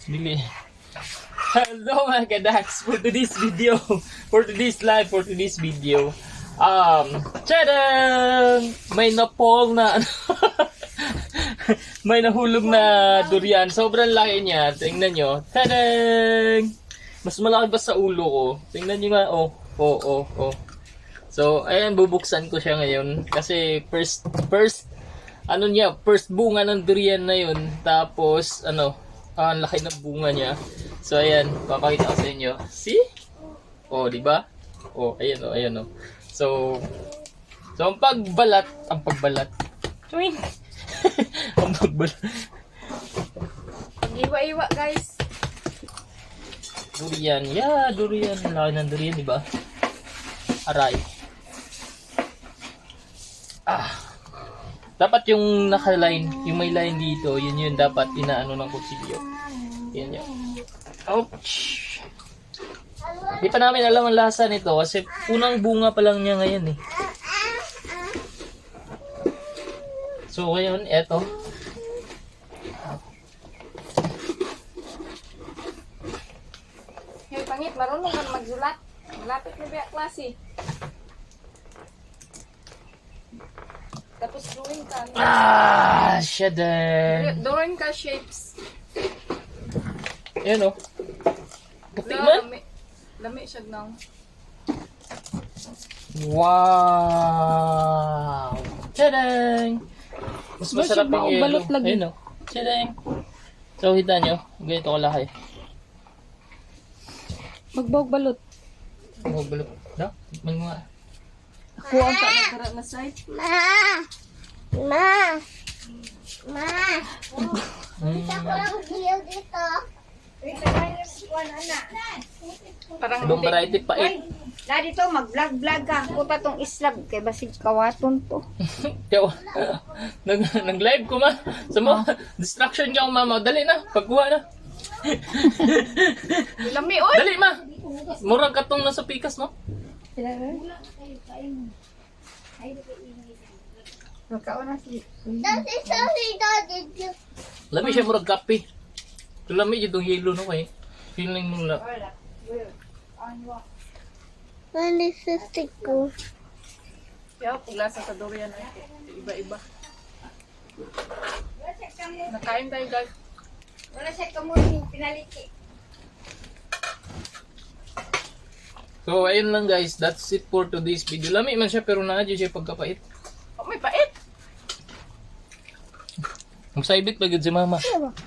Dili. Hello mga kadax, for today's video, for today's video, tadang! May napong na, may nahulog na durian. Sobrang laki niya. Tingnan nyo. Tadang! Mas malaki ba sa ulo ko? Tingnan nyo nga. Oh. So, ayan, bubuksan ko siya ngayon. Kasi first bunga ng durian na yun. Tapos, ang laki ng bunga niya. So, ayan, papakita ko sa inyo. See? Oh, di ba? Oh, ayan. So, ang pagbalat. Tuwing! Ang pagbalat. Iwa-iwa, guys. Durian. Yeah, durian. Ang laki ng durian, di ba? Aray. Dapat yung naka-line, yung may line dito, yun dapat inaano ng kutsilyo. Yan. Ouch! Di pa namin alam ang lasa nito kasi unang bunga pa lang niya ngayon eh. So ngayon, eto. Hey, pangit, marunong ka magsulat. Malapit na biya klase. Tapos drawing ka. Shedder! Drawing ka shapes. Ayan o. Tikman? Lami siya nang. Wow! Tadang! Mas masarap yung yellow. Balot lagi. Ayun o. Tadang! So, hita nyo. Ganito kalaki. Magbawag balot. Balot. No? Tikman mo nga. Ako ang nagtara na side. Parang Ibang variety pa eh. Ladi to mag-vlog ka. Kuta tong islab kay basig kawaton to. Kaya, nag-live ko ma. Sa mo, distraction ka mama. Dali na, pagkuha na. lami oy. Dali ma. Murag ka tong nasa pikas no? Nakauna si Lami siya murag kape. Ito lami yung yelo no kay. Feeling mo lang. Malisistik ko. Kaya puglasa sa durian ay iba-iba. Nakain tayo guys. wala siya kamuning pinaliki. So ayun lang guys. That's it for today's video. Lami man siya pero naadyo siya pagkapait. Oh, may pait. Magsaibit pa gud si mama.